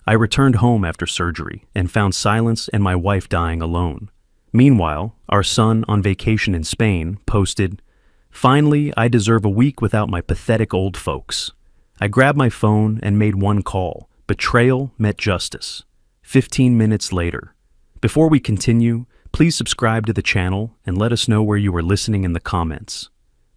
I returned home after surgery and found silence and my wife dying alone. Meanwhile, our son on vacation in Spain posted, "Finally, I deserve a week without my pathetic old folks." I grabbed my phone and made one call. Betrayal met justice. 15 minutes later. Before we continue, please subscribe to the channel and let us know where you are listening in the comments.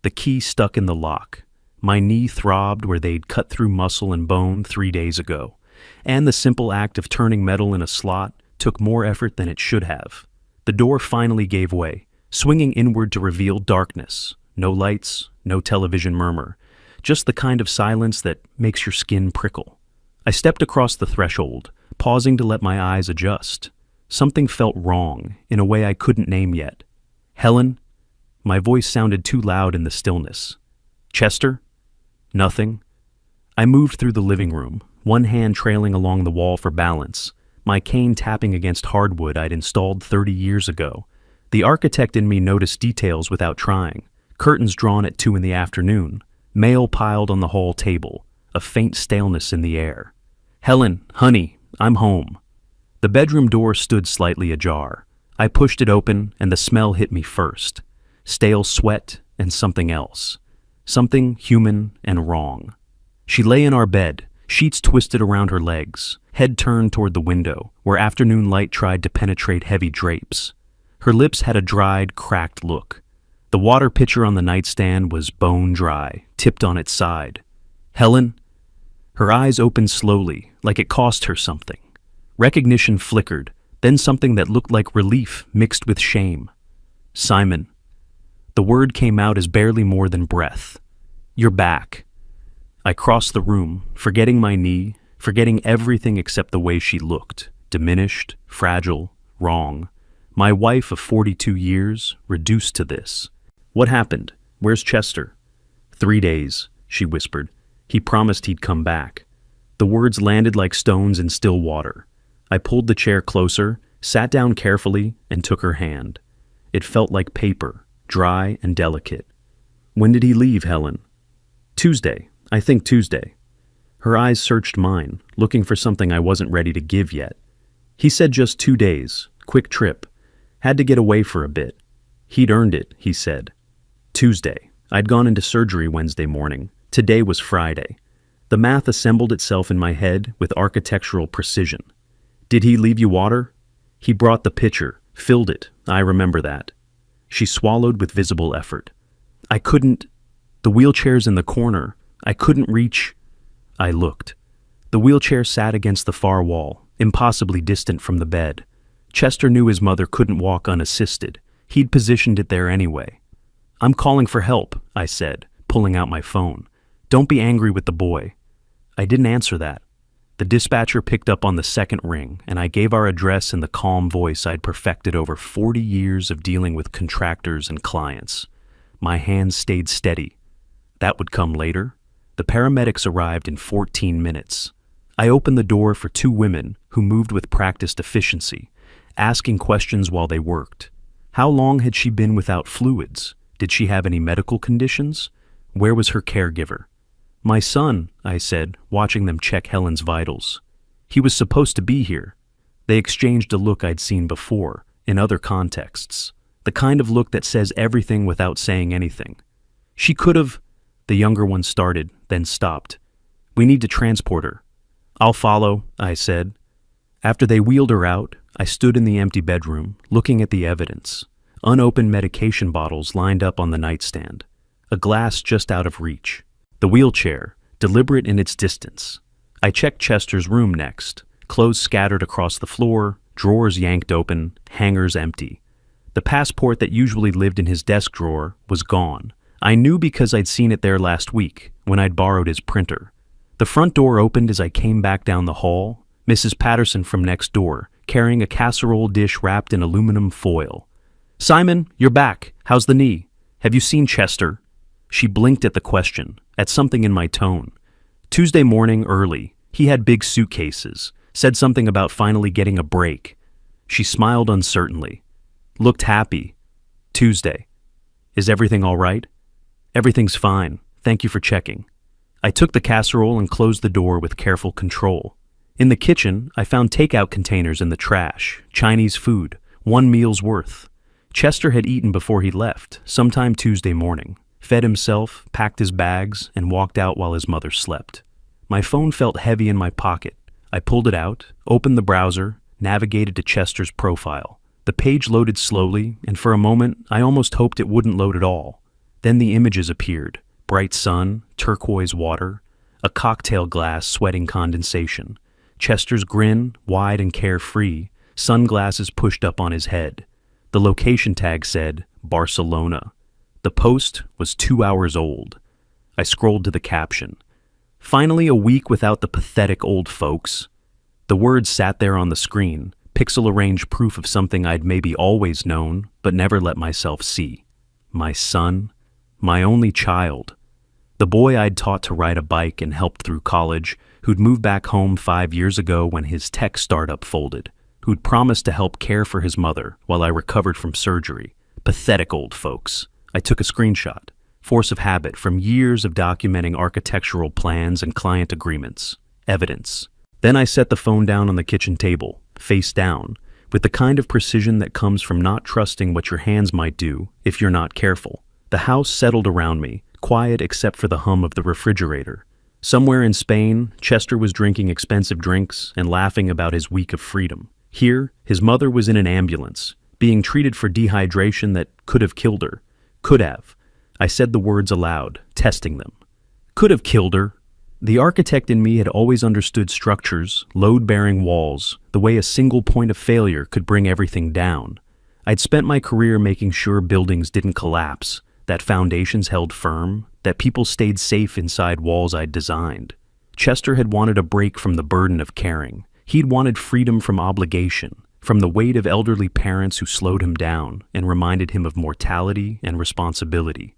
The key stuck in the lock. My knee throbbed where they'd cut through muscle and bone 3 days ago. And the simple act of turning metal in a slot took more effort than it should have. The door finally gave way, swinging inward to reveal darkness. No lights, no television murmur. Just the kind of silence that makes your skin prickle. I stepped across the threshold, pausing to let my eyes adjust. Something felt wrong, in a way I couldn't name yet. "Helen?" My voice sounded too loud in the stillness. "Chester?" Nothing. I moved through the living room, one hand trailing along the wall for balance, my cane tapping against hardwood I'd installed 30 years ago. The architect in me noticed details without trying. Curtains drawn at 2 in the afternoon, mail piled on the hall table, a faint staleness in the air. "Helen, honey, I'm home." The bedroom door stood slightly ajar. I pushed it open and the smell hit me first. Stale sweat and something else. Something human and wrong. She lay in our bed, sheets twisted around her legs, head turned toward the window, where afternoon light tried to penetrate heavy drapes. Her lips had a dried, cracked look. The water pitcher on the nightstand was bone dry, tipped on its side. "Helen?" Her eyes opened slowly, like it cost her something. Recognition flickered, then something that looked like relief mixed with shame. "Simon." The word came out as barely more than breath. "You're back." I crossed the room, forgetting my knee, forgetting everything except the way she looked. Diminished, fragile, wrong. My wife of 42 years, reduced to this. "What happened? Where's Chester?" 3 days, she whispered. "He promised he'd come back." The words landed like stones in still water. I pulled the chair closer, sat down carefully, and took her hand. It felt like paper, dry and delicate. "When did he leave, Helen?" "Tuesday. I think Tuesday." Her eyes searched mine, looking for something I wasn't ready to give yet. "He said just 2 days. Quick trip. Had to get away for a bit. He'd earned it," he said. Tuesday. I'd gone into surgery Wednesday morning. Today was Friday. The math assembled itself in my head with architectural precision. "Did he leave you water?" "He brought the pitcher, filled it. I remember that." She swallowed with visible effort. "I couldn't. The wheelchair's in the corner. I couldn't reach." I looked. The wheelchair sat against the far wall, impossibly distant from the bed. Chester knew his mother couldn't walk unassisted. He'd positioned it there anyway. "I'm calling for help," I said, pulling out my phone. "Don't be angry with the boy." I didn't answer that. The dispatcher picked up on the second ring, and I gave our address in the calm voice I'd perfected over 40 years of dealing with contractors and clients. My hands stayed steady. That would come later. The paramedics arrived in 14 minutes. I opened the door for 2 women who moved with practiced efficiency, asking questions while they worked. How long had she been without fluids? Did she have any medical conditions? Where was her caregiver? "My son," I said, watching them check Helen's vitals. "He was supposed to be here." They exchanged a look I'd seen before, in other contexts. The kind of look that says everything without saying anything. "She could have," the younger one started, then stopped. "We need to transport her." "I'll follow," I said. After they wheeled her out, I stood in the empty bedroom, looking at the evidence. Unopened medication bottles lined up on the nightstand. A glass just out of reach. The wheelchair, deliberate in its distance. I checked Chester's room next. Clothes scattered across the floor, drawers yanked open, hangers empty. The passport that usually lived in his desk drawer was gone. I knew because I'd seen it there last week, when I'd borrowed his printer. The front door opened as I came back down the hall. Mrs. Patterson from next door, carrying a casserole dish wrapped in aluminum foil. "Simon, you're back. How's the knee? Have you seen Chester?" She blinked at the question, at something in my tone. "Tuesday morning early. He had big suitcases. Said something about finally getting a break." She smiled uncertainly. Looked happy. "Tuesday. Is everything all right?" "Everything's fine. Thank you for checking." I took the casserole and closed the door with careful control. In the kitchen, I found takeout containers in the trash, Chinese food, 1 meal's worth. Chester had eaten before he left, sometime Tuesday morning, fed himself, packed his bags, and walked out while his mother slept. My phone felt heavy in my pocket. I pulled it out, opened the browser, navigated to Chester's profile. The page loaded slowly, and for a moment, I almost hoped it wouldn't load at all. Then the images appeared: bright sun, turquoise water, a cocktail glass sweating condensation, Chester's grin, wide and carefree, sunglasses pushed up on his head. The location tag said, Barcelona. The post was 2 hours old. I scrolled to the caption. Finally a week without the pathetic old folks. The words sat there on the screen, pixel-arranged proof of something I'd maybe always known, but never let myself see. My son, my only child. The boy I'd taught to ride a bike and helped through college, who'd moved back home 5 years ago when his tech startup folded, who'd promised to help care for his mother while I recovered from surgery. Pathetic old folks. I took a screenshot. Force of habit from years of documenting architectural plans and client agreements. Evidence. Then I set the phone down on the kitchen table, face down, with the kind of precision that comes from not trusting what your hands might do if you're not careful. The house settled around me, quiet except for the hum of the refrigerator. Somewhere in Spain, Chester was drinking expensive drinks and laughing about his week of freedom. Here, his mother was in an ambulance, being treated for dehydration that could have killed her. Could have. I said the words aloud, testing them. Could have killed her. The architect in me had always understood structures, load-bearing walls, the way a single point of failure could bring everything down. I'd spent my career making sure buildings didn't collapse, that foundations held firm, that people stayed safe inside walls I'd designed. Chester had wanted a break from the burden of caring. He'd wanted freedom from obligation, from the weight of elderly parents who slowed him down and reminded him of mortality and responsibility.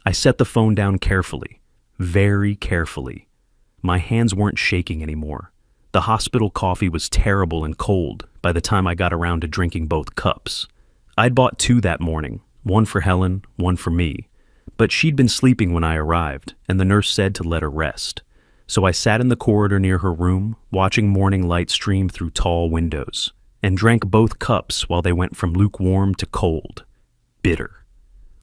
I set the phone down carefully, very carefully. My hands weren't shaking anymore. The hospital coffee was terrible and cold by the time I got around to drinking both cups. I'd bought 2 that morning, one for Helen, one for me. But she'd been sleeping when I arrived, and the nurse said to let her rest. So I sat in the corridor near her room, watching morning light stream through tall windows, and drank both cups while they went from lukewarm to cold. Bitter.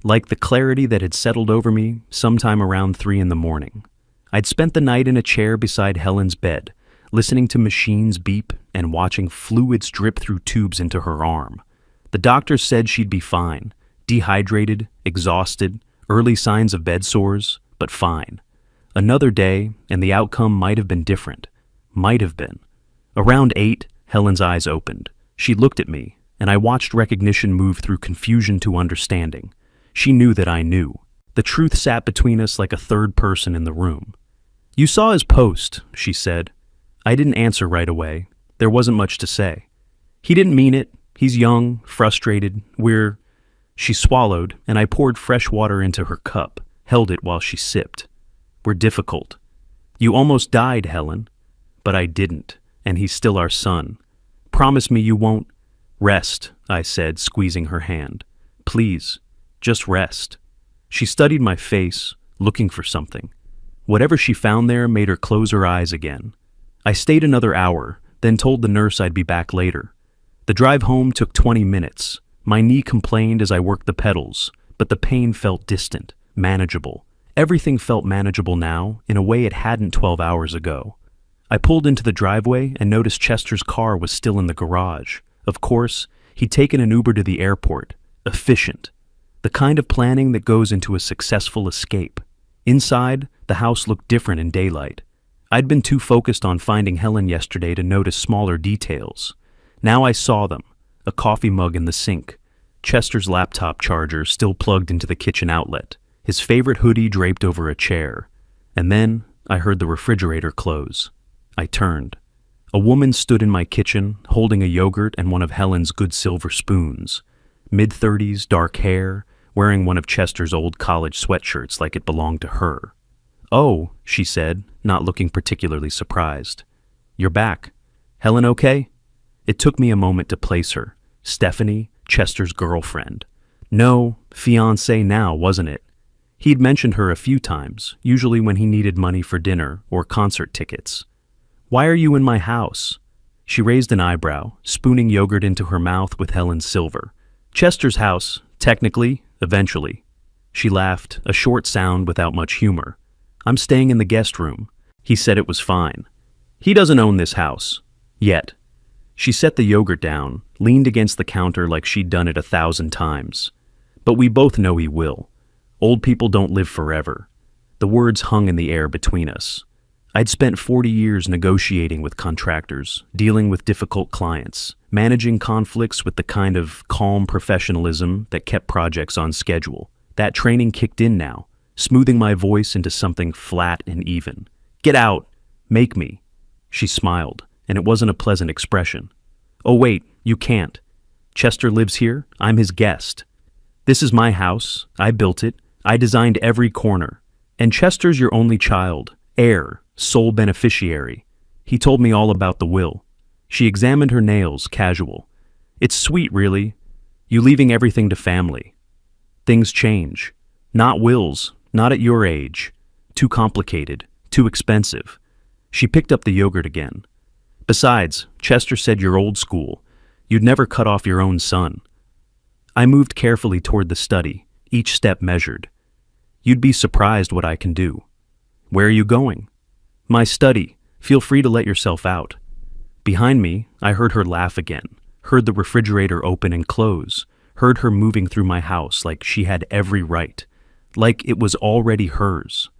Like the clarity that had settled over me sometime around 3 in the morning. I'd spent the night in a chair beside Helen's bed, listening to machines beep and watching fluids drip through tubes into her arm. The doctors said she'd be fine, dehydrated, exhausted, early signs of bed sores, but fine. Another day, and the outcome might have been different. Might have been. Around 8, Helen's eyes opened. She looked at me, and I watched recognition move through confusion to understanding. She knew that I knew. The truth sat between us like a third person in the room. "You saw his post," she said. I didn't answer right away. There wasn't much to say. "He didn't mean it. He's young, frustrated. She swallowed, and I poured fresh water into her cup, held it while she sipped. "We're difficult. You almost died, Helen." "But I didn't, and he's still our son. Promise me you won't—" "Rest," I said, squeezing her hand. "Please, just rest." She studied my face, looking for something. Whatever she found there made her close her eyes again. I stayed another hour, then told the nurse I'd be back later. The drive home took 20 minutes. My knee complained as I worked the pedals, but the pain felt distant, manageable. Everything felt manageable now, in a way it hadn't 12 hours ago. I pulled into the driveway and noticed Chester's car was still in the garage. Of course, he'd taken an Uber to the airport. Efficient. The kind of planning that goes into a successful escape. Inside, the house looked different in daylight. I'd been too focused on finding Helen yesterday to notice smaller details. Now I saw them. A coffee mug in the sink. Chester's laptop charger still plugged into the kitchen outlet. His favorite hoodie draped over a chair. And then I heard the refrigerator close. I turned. A woman stood in my kitchen, holding a yogurt and one of Helen's good silver spoons. Mid-30s, dark hair, wearing one of Chester's old college sweatshirts like it belonged to her. "Oh," she said, not looking particularly surprised. "You're back. Helen okay?" It took me a moment to place her. Stephanie, Chester's girlfriend. No, fiancée now, wasn't it? He'd mentioned her a few times, usually when he needed money for dinner or concert tickets. Why are you in my house? She raised an eyebrow, spooning yogurt into her mouth with Helen's silver. Chester's house, technically, eventually. She laughed, a short sound without much humor. I'm staying in the guest room. He said it was fine. He doesn't own this house. Yet. She set the yogurt down, leaned against the counter like she'd done it 1,000 times. But we both know he will. Old people don't live forever. The words hung in the air between us. I'd spent 40 years negotiating with contractors, dealing with difficult clients, managing conflicts with the kind of calm professionalism that kept projects on schedule. That training kicked in now, smoothing my voice into something flat and even. Get out! Make me! She smiled, and it wasn't a pleasant expression. Oh wait, you can't. Chester lives here, I'm his guest. This is my house, I built it, I designed every corner. And Chester's your only child, heir, sole beneficiary. He told me all about the will. She examined her nails, casual. It's sweet, really. You leaving everything to family. Things change. Not wills, not at your age. Too complicated, too expensive. She picked up the yogurt again. Besides, Chester said you're old school. You'd never cut off your own son. I moved carefully toward the study, each step measured. You'd be surprised what I can do. Where are you going? My study. Feel free to let yourself out. Behind me, I heard her laugh again, heard the refrigerator open and close, heard her moving through my house like she had every right, like it was already hers.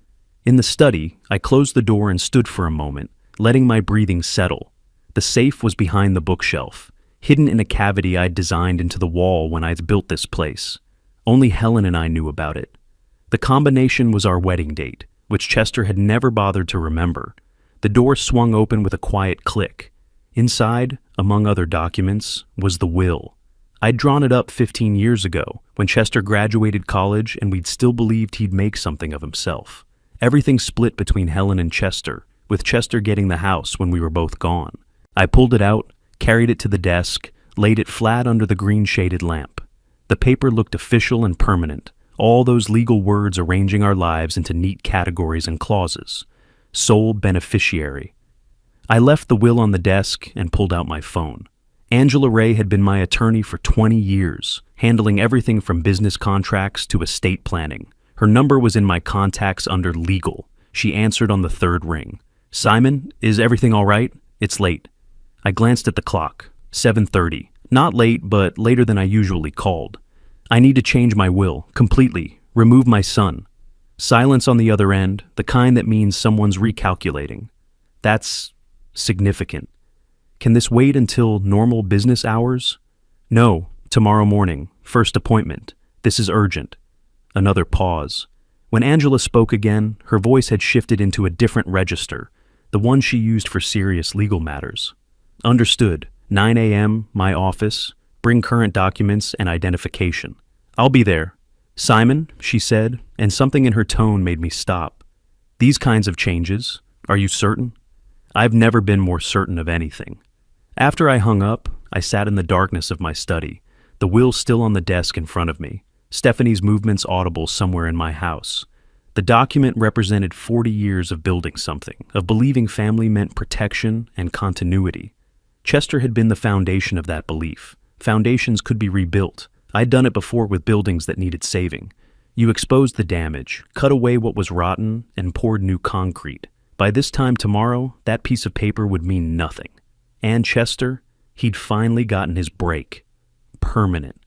In the study, I closed the door and stood for a moment, letting my breathing settle. The safe was behind the bookshelf, hidden in a cavity I'd designed into the wall when I'd built this place. Only Helen and I knew about it. The combination was our wedding date, which Chester had never bothered to remember. The door swung open with a quiet click. Inside, among other documents, was the will. I'd drawn it up 15 years ago, when Chester graduated college and we'd still believed he'd make something of himself. Everything split between Helen and Chester, with Chester getting the house when we were both gone. I pulled it out, carried it to the desk, laid it flat under the green-shaded lamp. The paper looked official and permanent, all those legal words arranging our lives into neat categories and clauses. Sole beneficiary. I left the will on the desk and pulled out my phone. Angela Ray had been my attorney for 20 years, handling everything from business contracts to estate planning. Her number was in my contacts under legal. She answered on the third ring. Simon, is everything all right? It's late. I glanced at the clock. 7:30. Not late, but later than I usually called. I need to change my will, completely. Remove my son. Silence on the other end, the kind that means someone's recalculating. That's significant. Can this wait until normal business hours? No, tomorrow morning. First appointment. This is urgent. Another pause. When Angela spoke again, her voice had shifted into a different register, the one she used for serious legal matters. Understood. 9 a.m., my office. Bring current documents and identification. I'll be there. Simon, she said, and something in her tone made me stop. These kinds of changes, are you certain? I've never been more certain of anything. After I hung up, I sat in the darkness of my study, the will still on the desk in front of me, Stephanie's movements audible somewhere in my house. The document represented 40 years of building something, of believing family meant protection and continuity. Chester had been the foundation of that belief. Foundations could be rebuilt. I'd done it before with buildings that needed saving. You exposed the damage, cut away what was rotten, and poured new concrete. By this time tomorrow, that piece of paper would mean nothing. And Chester, he'd finally gotten his break. Permanent.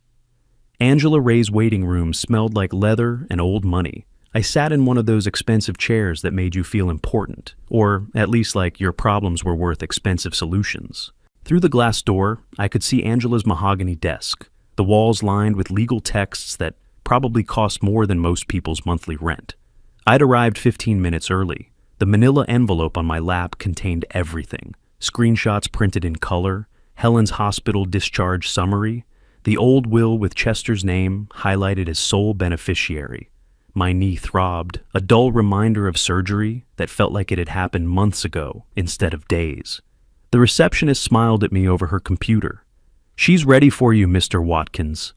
Angela Ray's waiting room smelled like leather and old money. I sat in one of those expensive chairs that made you feel important, or at least like your problems were worth expensive solutions. Through the glass door, I could see Angela's mahogany desk, the walls lined with legal texts that probably cost more than most people's monthly rent. I'd arrived 15 minutes early. The manila envelope on my lap contained everything. Screenshots printed in color, Helen's hospital discharge summary, the old will with Chester's name highlighted as sole beneficiary. My knee throbbed, a dull reminder of surgery that felt like it had happened months ago instead of days. The receptionist smiled at me over her computer. She's ready for you, Mr. Watkins.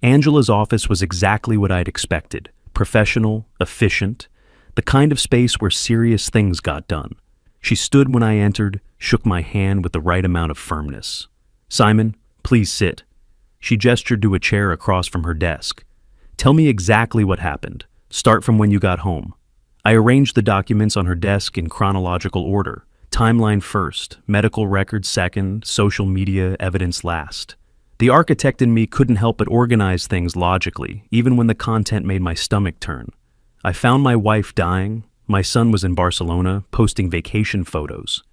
Angela's office was exactly what I'd expected. Professional, efficient, the kind of space where serious things got done. She stood when I entered, shook my hand with the right amount of firmness. "Simon, please sit." She gestured to a chair across from her desk. "Tell me exactly what happened. Start from when you got home." I arranged the documents on her desk in chronological order. Timeline first, medical records second, social media evidence last. The architect in me couldn't help but organize things logically, even when the content made my stomach turn. I found my wife dying. My son was in Barcelona, posting vacation photos.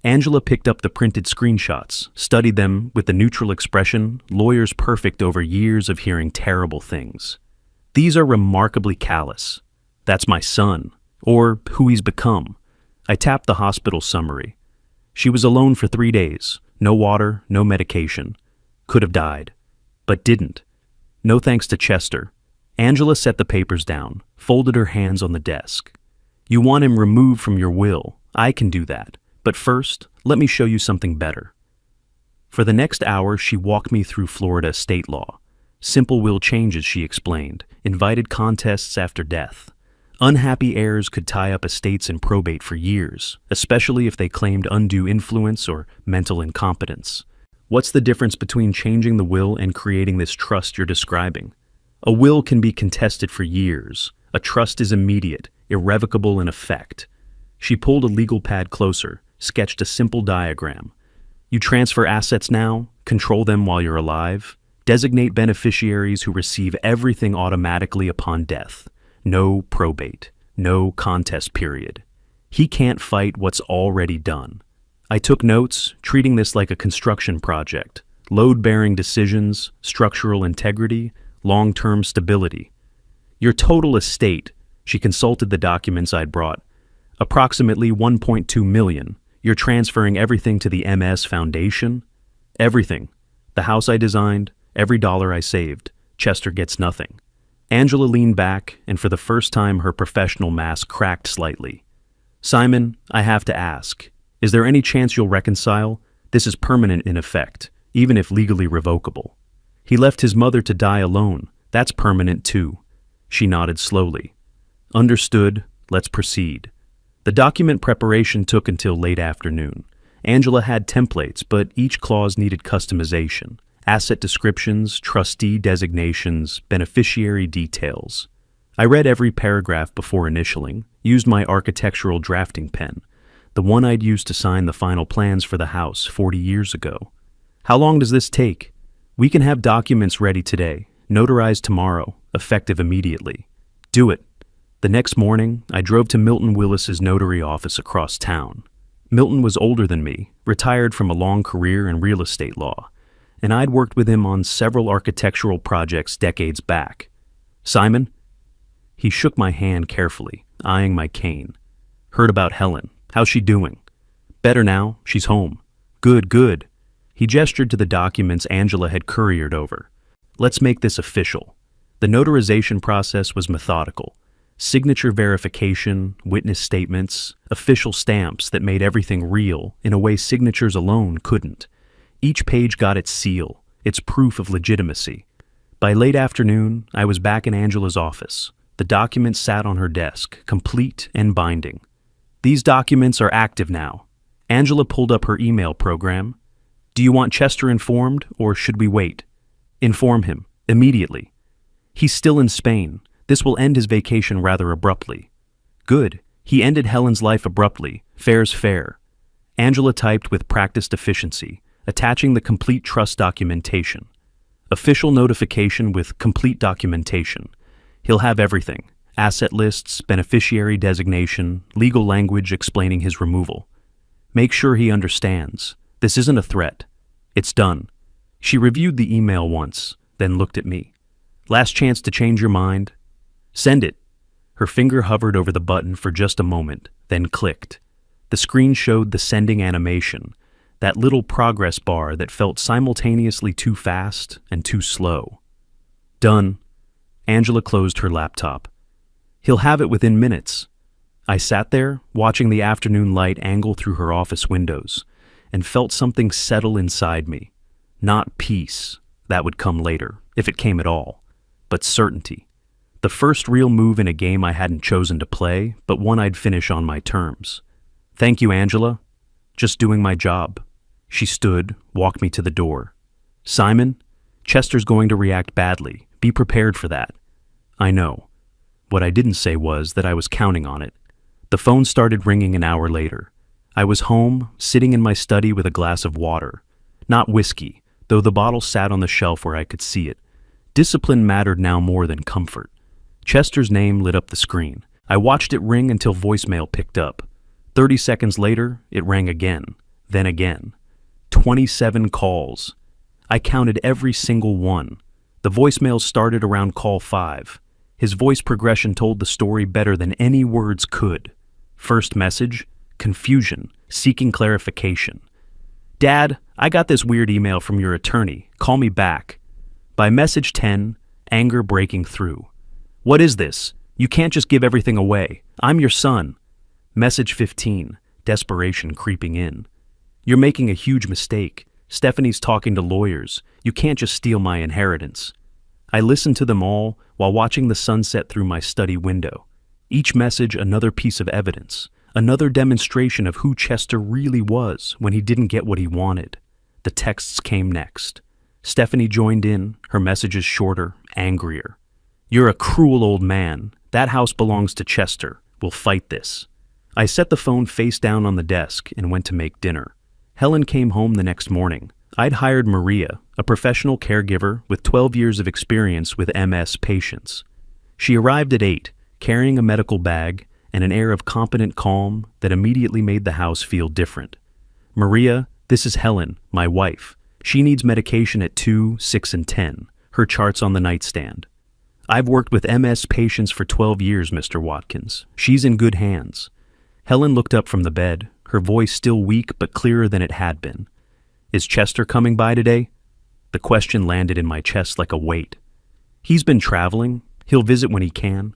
Angela picked up the printed screenshots, studied them with the neutral expression, lawyers perfect over years of hearing terrible things. "These are remarkably callous. That's my son, or who he's become." I tapped the hospital summary. "She was alone for 3 days. No water, no medication. Could have died, but didn't. No thanks to Chester." Angela set the papers down, folded her hands on the desk. "You want him removed from your will. I can do that. But first, let me show you something better." For the next hour, she walked me through Florida state law. Simple will changes, she explained, invited contests after death. Unhappy heirs could tie up estates in probate for years, especially if they claimed undue influence or mental incompetence. What's the difference between changing the will and creating this trust you're describing? A will can be contested for years. A trust is immediate, irrevocable in effect. She pulled a legal pad closer, sketched a simple diagram. You transfer assets now, control them while you're alive, designate beneficiaries who receive everything automatically upon death. No probate, no contest period. He can't fight what's already done. I took notes, treating this like a construction project. Load-bearing decisions, structural integrity, long-term stability. Your total estate, she consulted the documents I'd brought, approximately 1.2 million. You're transferring everything to the MS Foundation? Everything. The house I designed, every dollar I saved. Chester gets nothing. Angela leaned back, and for the first time her professional mask cracked slightly. "Simon, I have to ask, is there any chance you'll reconcile? This is permanent in effect, even if legally revocable." "He left his mother to die alone. That's permanent too." She nodded slowly. "Understood. Let's proceed." The document preparation took until late afternoon. Angela had templates, but each clause needed customization. Asset descriptions, trustee designations, beneficiary details. I read every paragraph before initialing, used my architectural drafting pen, the one I'd used to sign the final plans for the house 40 years ago. "How long does this take?" "We can have documents ready today, notarized tomorrow, effective immediately." "Do it." The next morning, I drove to Milton Willis's notary office across town. Milton was older than me, retired from a long career in real estate law, and I'd worked with him on several architectural projects decades back. "Simon?" He shook my hand carefully, eyeing my cane. "Heard about Helen. How's she doing?" "Better now. She's home." "Good, good." He gestured to the documents Angela had couriered over. "Let's make this official." The notarization process was methodical. Signature verification, witness statements, official stamps that made everything real in a way signatures alone couldn't. Each page got its seal, its proof of legitimacy. By late afternoon, I was back in Angela's office. The documents sat on her desk, complete and binding. "These documents are active now." Angela pulled up her email program. "Do you want Chester informed, or should we wait?" "Inform him, immediately." "He's still in Spain. This will end his vacation rather abruptly." "Good. He ended Helen's life abruptly. Fair's fair." Angela typed with practiced efficiency, attaching the complete trust documentation. "Official notification with complete documentation. He'll have everything. Asset lists, beneficiary designation, legal language explaining his removal. Make sure he understands. This isn't a threat. It's done." She reviewed the email once, then looked at me. "Last chance to change your mind?" "Send it." Her finger hovered over the button for just a moment, then clicked. The screen showed the sending animation, that little progress bar that felt simultaneously too fast and too slow. "Done." Angela closed her laptop. "He'll have it within minutes." I sat there, watching the afternoon light angle through her office windows, and felt something settle inside me. Not peace, that would come later, if it came at all, but certainty. The first real move in a game I hadn't chosen to play, but one I'd finish on my terms. Thank you, Angela. Just doing my job. She stood, walked me to the door. Simon, Chester's going to react badly. Be prepared for that. I know. What I didn't say was that I was counting on it. The phone started ringing an hour later. I was home, sitting in my study with a glass of water. Not whiskey, though the bottle sat on the shelf where I could see it. Discipline mattered now more than comfort. Chester's name lit up the screen. I watched it ring until voicemail picked up. 30 seconds later, it rang again, then again. 27 calls. I counted every single one. The voicemail started around call 5. His voice progression told the story better than any words could. First message, confusion, seeking clarification. Dad, I got this weird email from your attorney. Call me back. By message 10, anger breaking through. What is this? You can't just give everything away. I'm your son. Message 15, desperation creeping in. You're making a huge mistake. Stephanie's talking to lawyers. You can't just steal my inheritance. I listened to them all while watching the sunset through my study window. Each message another piece of evidence, another demonstration of who Chester really was when he didn't get what he wanted. The texts came next. Stephanie joined in, her messages shorter, angrier. You're a cruel old man. That house belongs to Chester. We'll fight this. I set the phone face down on the desk and went to make dinner. Helen came home the next morning. I'd hired Maria, a professional caregiver with 12 years of experience with MS patients. She arrived at 8, carrying a medical bag and an air of competent calm that immediately made the house feel different. Maria, this is Helen, my wife. She needs medication at 2, 6, and 10. Her chart's on the nightstand. I've worked with MS patients for 12 years, Mr. Watkins. She's in good hands. Helen looked up from the bed, her voice still weak but clearer than it had been. Is Chester coming by today? The question landed in my chest like a weight. He's been traveling. He'll visit when he can.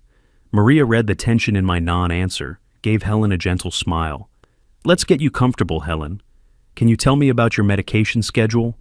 Maria read the tension in my non-answer, gave Helen a gentle smile. Let's get you comfortable, Helen. Can you tell me about your medication schedule?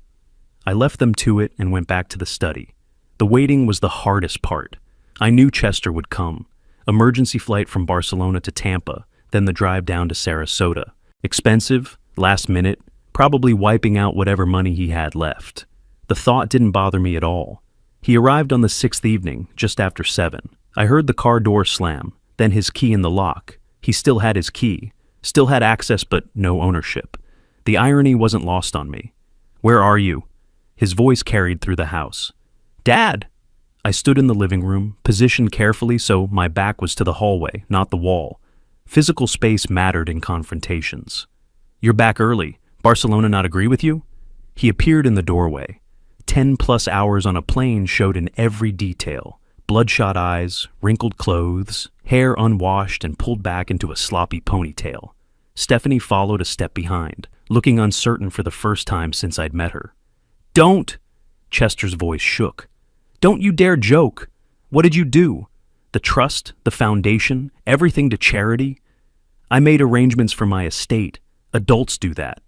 I left them to it and went back to the study. The waiting was the hardest part. I knew Chester would come. Emergency flight from Barcelona to Tampa, then the drive down to Sarasota. Expensive, last minute, probably wiping out whatever money he had left. The thought didn't bother me at all. He arrived on the 6th evening, just after 7. I heard the car door slam, then his key in the lock. He still had his key, still had access but no ownership. The irony wasn't lost on me. Where are you? His voice carried through the house. Dad! I stood in the living room, positioned carefully so my back was to the hallway, not the wall. Physical space mattered in confrontations. You're back early. Barcelona not agree with you? He appeared in the doorway. 10+ hours on a plane showed in every detail. Bloodshot eyes, wrinkled clothes, hair unwashed and pulled back into a sloppy ponytail. Stephanie followed a step behind, looking uncertain for the first time since I'd met her. Don't! Chester's voice shook. Don't you dare joke! What did you do? The trust, the foundation, everything to charity? I made arrangements for my estate. Adults do that.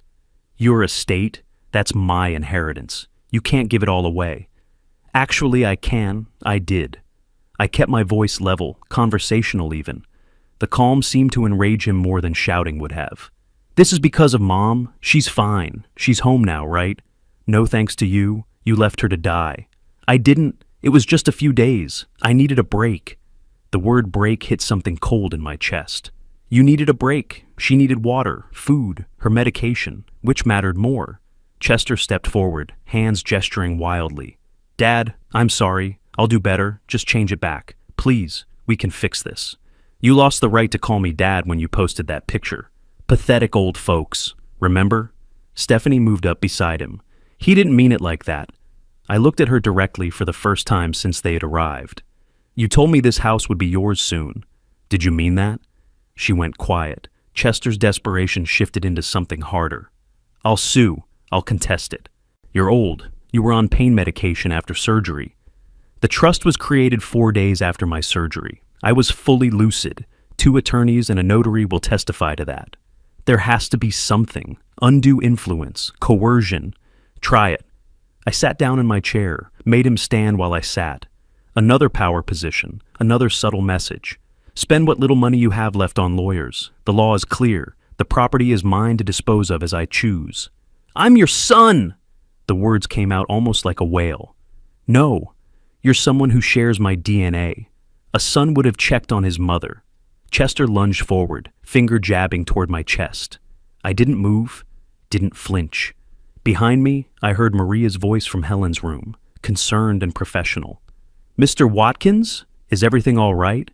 Your estate? That's my inheritance. You can't give it all away. Actually, I can. I did. I kept my voice level, conversational even. The calm seemed to enrage him more than shouting would have. This is because of Mom. She's fine. She's home now, right? No thanks to you. You left her to die. I didn't. It was just a few days. I needed a break. The word break hit something cold in my chest. You needed a break. She needed water, food, her medication. Which mattered more? Chester stepped forward, hands gesturing wildly. Dad, I'm sorry. I'll do better. Just change it back. Please, we can fix this. You lost the right to call me Dad when you posted that picture. Pathetic old folks. Remember? Stephanie moved up beside him. He didn't mean it like that. I looked at her directly for the first time since they had arrived. You told me this house would be yours soon. Did you mean that? She went quiet. Chester's desperation shifted into something harder. I'll sue. I'll contest it. You're old. You were on pain medication after surgery. The trust was created 4 days after my surgery. I was fully lucid. 2 attorneys and a notary will testify to that. There has to be something. Undue influence, coercion. Try it. I sat down in my chair, made him stand while I sat. Another power position, another subtle message. Spend what little money you have left on lawyers. The law is clear. The property is mine to dispose of as I choose. I'm your son! The words came out almost like a wail. No, you're someone who shares my DNA. A son would have checked on his mother. Chester lunged forward, finger jabbing toward my chest. I didn't move, didn't flinch. Behind me, I heard Maria's voice from Helen's room, concerned and professional. Mr. Watkins, is everything all right?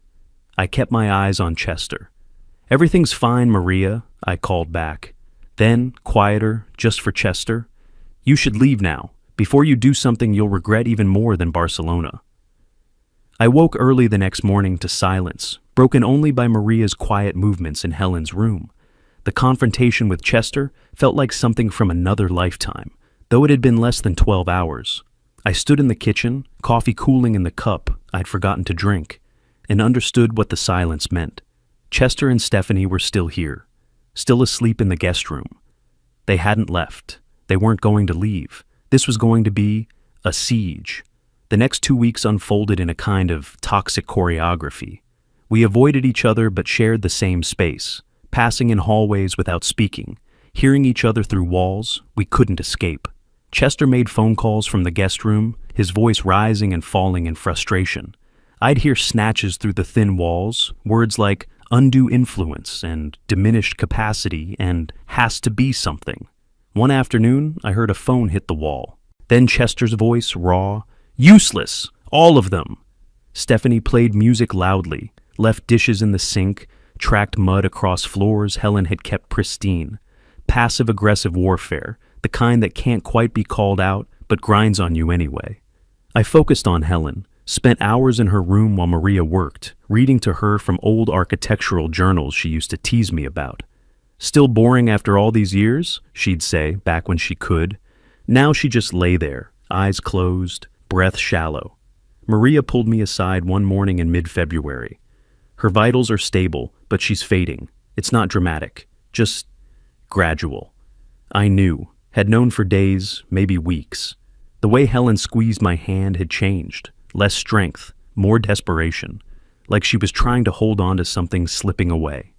I kept my eyes on Chester. Everything's fine, Maria, I called back. Then, quieter, just for Chester, you should leave now. Before you do something you'll regret even more than Barcelona. I woke early the next morning to silence, broken only by Maria's quiet movements in Helen's room. The confrontation with Chester felt like something from another lifetime, though it had been less than 12 hours. I stood in the kitchen, coffee cooling in the cup I'd forgotten to drink, and understood what the silence meant. Chester and Stephanie were still here, still asleep in the guest room. They hadn't left. They weren't going to leave. This was going to be a siege. The next 2 weeks unfolded in a kind of toxic choreography. We avoided each other but shared the same space, passing in hallways without speaking, hearing each other through walls we couldn't escape. Chester made phone calls from the guest room, his voice rising and falling in frustration. I'd hear snatches through the thin walls, words like undue influence and diminished capacity and has to be something. One afternoon, I heard a phone hit the wall. Then Chester's voice, raw, useless, all of them. Stephanie played music loudly, left dishes in the sink, tracked mud across floors Helen had kept pristine. Passive-aggressive warfare, the kind that can't quite be called out but grinds on you anyway. I focused on Helen, spent hours in her room while Maria worked, reading to her from old architectural journals she used to tease me about. Still boring after all these years, she'd say, back when she could. Now she just lay there, eyes closed, breath shallow. Maria pulled me aside one morning in mid-February. Her vitals are stable, but she's fading. It's not dramatic, just gradual. I knew, had known for days, maybe weeks. The way Helen squeezed my hand had changed. Less strength, more desperation, like she was trying to hold on to something slipping away.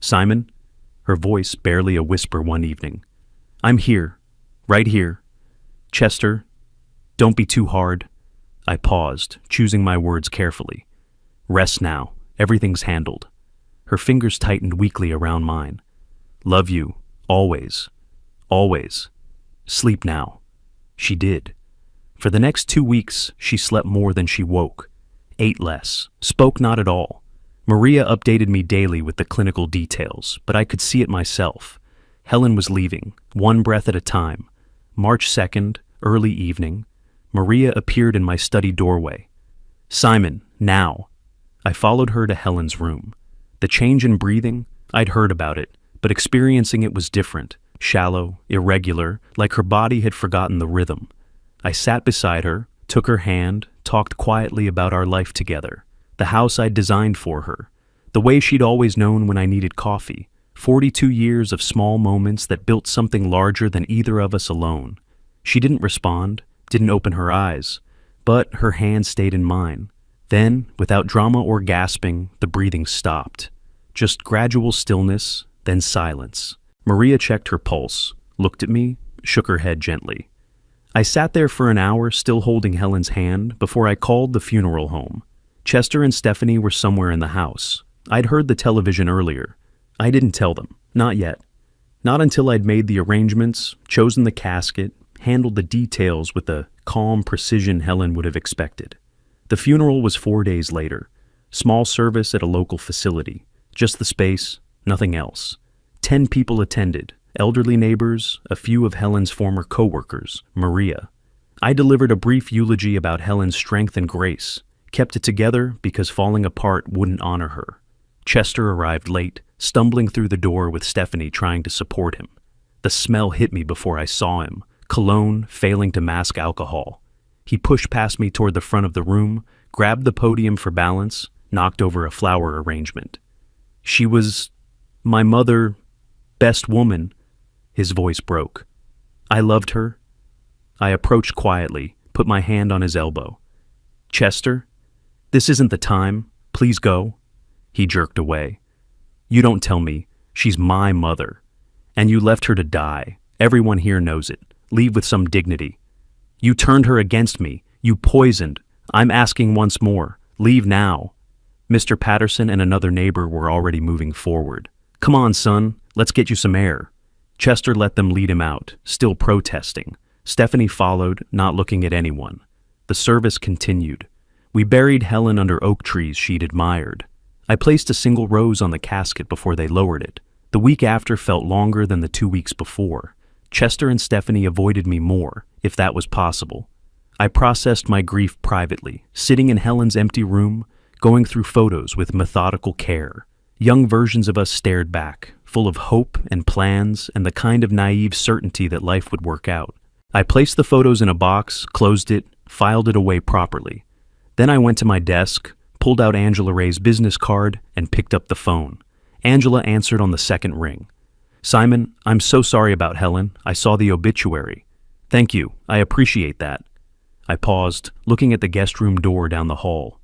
Simon? Her voice barely a whisper one evening. I'm here, right here. Chester, don't be too hard. I paused, choosing my words carefully. Rest now, everything's handled. Her fingers tightened weakly around mine. Love you, always, always. Sleep now. She did. For the next 2 weeks, she slept more than she woke, ate less, spoke not at all. Maria updated me daily with the clinical details, but I could see it myself. Helen was leaving, one breath at a time. March 2nd, early evening, Maria appeared in my study doorway. Simon, now. I followed her to Helen's room. The change in breathing, I'd heard about it, but experiencing it was different, shallow, irregular, like her body had forgotten the rhythm. I sat beside her, took her hand, talked quietly about our life together, the house I'd designed for her, the way she'd always known when I needed coffee, 42 years of small moments that built something larger than either of us alone. She didn't respond, didn't open her eyes, but her hand stayed in mine. Then, without drama or gasping, the breathing stopped. Just gradual stillness, then silence. Maria checked her pulse, looked at me, shook her head gently. I sat there for an hour, still holding Helen's hand, before I called the funeral home. Chester and Stephanie were somewhere in the house. I'd heard the television earlier. I didn't tell them, not yet. Not until I'd made the arrangements, chosen the casket, handled the details with the calm precision Helen would have expected. The funeral was 4 days later. Small service at a local facility. Just the space, nothing else. 10 people attended. Elderly neighbors, a few of Helen's former co-workers, Maria. I delivered a brief eulogy about Helen's strength and grace, kept it together because falling apart wouldn't honor her. Chester arrived late, stumbling through the door with Stephanie trying to support him. The smell hit me before I saw him, cologne failing to mask alcohol. He pushed past me toward the front of the room, grabbed the podium for balance, knocked over a flower arrangement. She was my mother, best woman. His voice broke. I loved her. I approached quietly, put my hand on his elbow. Chester, this isn't the time. Please go. He jerked away. You don't tell me. She's my mother. And you left her to die. Everyone here knows it. Leave with some dignity. You turned her against me. You poisoned. I'm asking once more. Leave now." Mr. Patterson and another neighbor were already moving forward. "Come on, son. Let's get you some air." Chester let them lead him out, still protesting. Stephanie followed, not looking at anyone. The service continued. We buried Helen under oak trees she'd admired. I placed a single rose on the casket before they lowered it. The week after felt longer than the 2 weeks before. Chester and Stephanie avoided me more, if that was possible. I processed my grief privately, sitting in Helen's empty room, going through photos with methodical care. Young versions of us stared back, full of hope and plans and the kind of naive certainty that life would work out. I placed the photos in a box, closed it, filed it away properly. Then I went to my desk, pulled out Angela Ray's business card, and picked up the phone. Angela answered on the second ring. "Simon, I'm so sorry about Helen. I saw the obituary." "Thank you. I appreciate that." I paused, looking at the guest room door down the hall.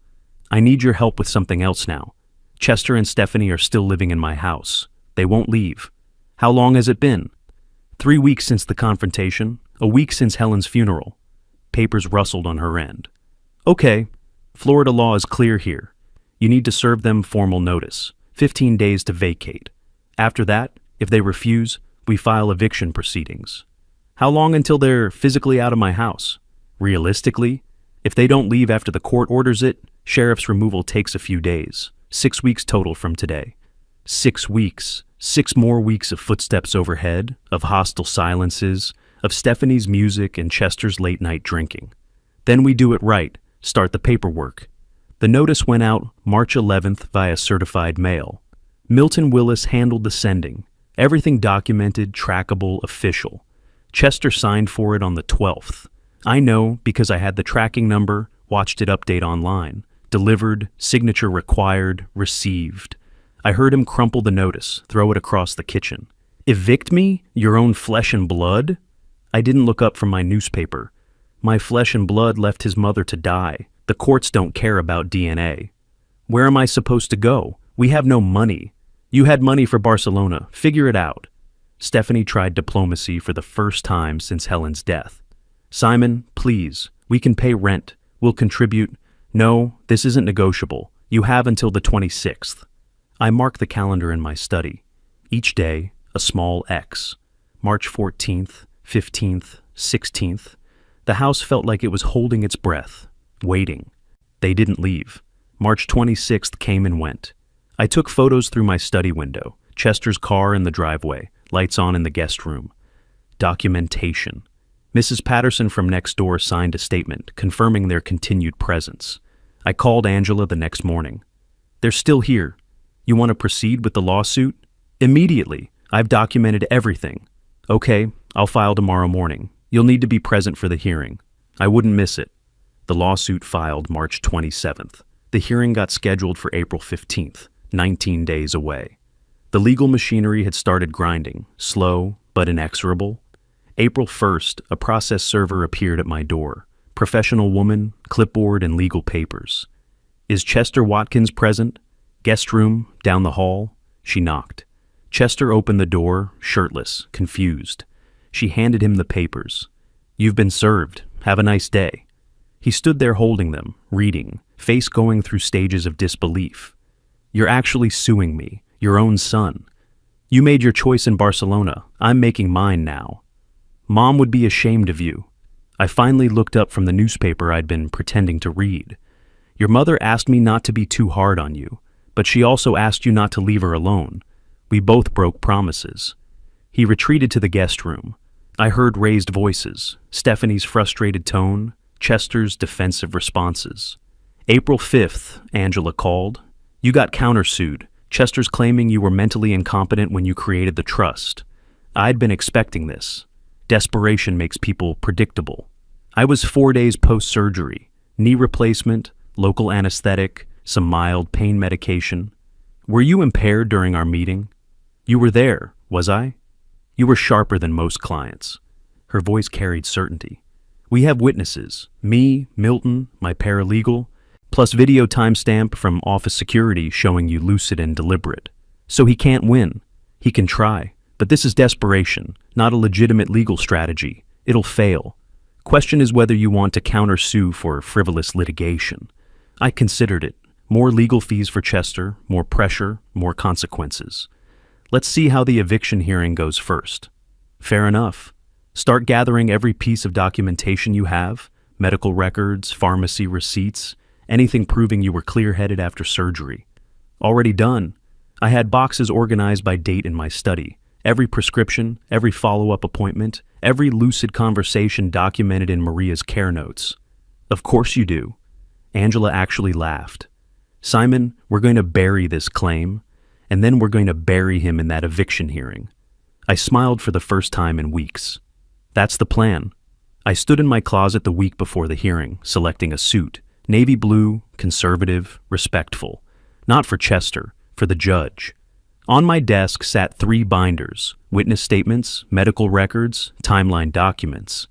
"I need your help with something else now. Chester and Stephanie are still living in my house. They won't leave." "How long has it been?" 3 weeks since the confrontation, a week since Helen's funeral." Papers rustled on her end. "Okay. Florida law is clear here. You need to serve them formal notice, 15 days to vacate. After that, if they refuse, we file eviction proceedings." "How long until they're physically out of my house?" "Realistically, if they don't leave after the court orders it, sheriff's removal takes a few days. 6 weeks total from today." 6 weeks. 6 more weeks of footsteps overhead, of hostile silences, of Stephanie's music and Chester's late-night drinking. Then we do it right, start the paperwork. The notice went out March 11th via certified mail. Milton Willis handled the sending. Everything documented, trackable, official. Chester signed for it on the 12th. I know because I had the tracking number, watched it update online. Delivered, signature required, received. I heard him crumple the notice, throw it across the kitchen. "Evict me? Your own flesh and blood?" I didn't look up from my newspaper. My flesh and blood left his mother to die. The courts don't care about DNA. "Where am I supposed to go? We have no money." "You had money for Barcelona. Figure it out." Stephanie tried diplomacy for the first time since Helen's death. "Simon, please. We can pay rent. We'll contribute." "No, this isn't negotiable. You have until the 26th. I marked the calendar in my study. Each day, a small X. March 14th, 15th, 16th. The house felt like it was holding its breath, waiting. They didn't leave. March 26th came and went. I took photos through my study window, Chester's car in the driveway, lights on in the guest room. Documentation. Mrs. Patterson from next door signed a statement confirming their continued presence. I called Angela the next morning. "They're still here. You want to proceed with the lawsuit?" "Immediately. I've documented everything." "Okay, I'll file tomorrow morning. You'll need to be present for the hearing." I wouldn't miss it. The lawsuit filed March 27th. The hearing got scheduled for April 15th, 19 days away. The legal machinery had started grinding, slow but inexorable. April 1st, a process server appeared at my door. Professional woman, clipboard, and legal papers. "Is Chester Watkins present?" "Guest room, down the hall." She knocked. Chester opened the door, shirtless, confused. She handed him the papers. "You've been served. Have a nice day." He stood there holding them, reading, face going through stages of disbelief. "You're actually suing me, your own son. You made your choice in Barcelona. I'm making mine now. Mom would be ashamed of you." I finally looked up from the newspaper I'd been pretending to read. "Your mother asked me not to be too hard on you, but she also asked you not to leave her alone. We both broke promises." He retreated to the guest room. I heard raised voices, Stephanie's frustrated tone, Chester's defensive responses. "April 5th, Angela called. You got countersued. Chester's claiming you were mentally incompetent when you created the trust. I'd been expecting this. Desperation makes people predictable. I was 4 days post-surgery, knee replacement, local anesthetic, some mild pain medication. Were you impaired during our meeting? You were there, was I? You were sharper than most clients." Her voice carried certainty. "We have witnesses, me, Milton, my paralegal, plus video timestamp from office security showing you lucid and deliberate. So he can't win. He can try, but this is desperation, not a legitimate legal strategy. It'll fail. Question is whether you want to countersue for frivolous litigation. I considered it. More legal fees for Chester, more pressure, more consequences. Let's see how the eviction hearing goes first. Fair enough. Start gathering every piece of documentation you have, medical records, pharmacy receipts, anything proving you were clear-headed after surgery. Already done. I had boxes organized by date in my study. Every prescription, every follow-up appointment, every lucid conversation documented in Maria's care notes. Of course you do. Angela actually laughed. Simon, we're going to bury this claim, and then we're going to bury him in that eviction hearing. I smiled for the first time in weeks. That's the plan. I stood in my closet the week before the hearing, selecting a suit. Navy blue, conservative, respectful. Not for Chester, for the judge. On my desk sat 3 binders, witness statements, medical records, timeline documents.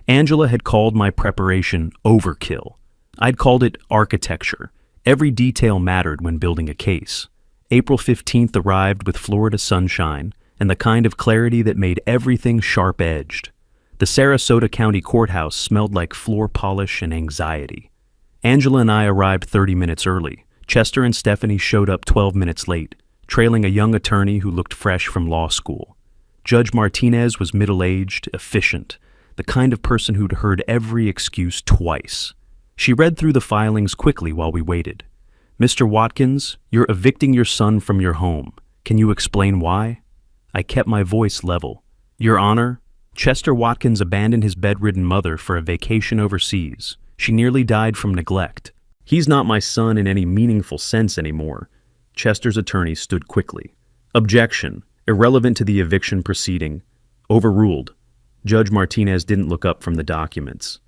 Angela had called my preparation overkill. I'd called it architecture. Every detail mattered when building a case. April 15th arrived with Florida sunshine and the kind of clarity that made everything sharp-edged. The Sarasota County Courthouse smelled like floor polish and anxiety. Angela and I arrived 30 minutes early. Chester and Stephanie showed up 12 minutes late, trailing a young attorney who looked fresh from law school. Judge Martinez was middle-aged, efficient, the kind of person who'd heard every excuse twice. She read through the filings quickly while we waited. Mr. Watkins, you're evicting your son from your home. Can you explain why? I kept my voice level. Your Honor, Chester Watkins abandoned his bedridden mother for a vacation overseas. She nearly died from neglect. He's not my son in any meaningful sense anymore. Chester's attorney stood quickly. Objection. Irrelevant to the eviction proceeding. Overruled. Judge Martinez didn't look up from the documents.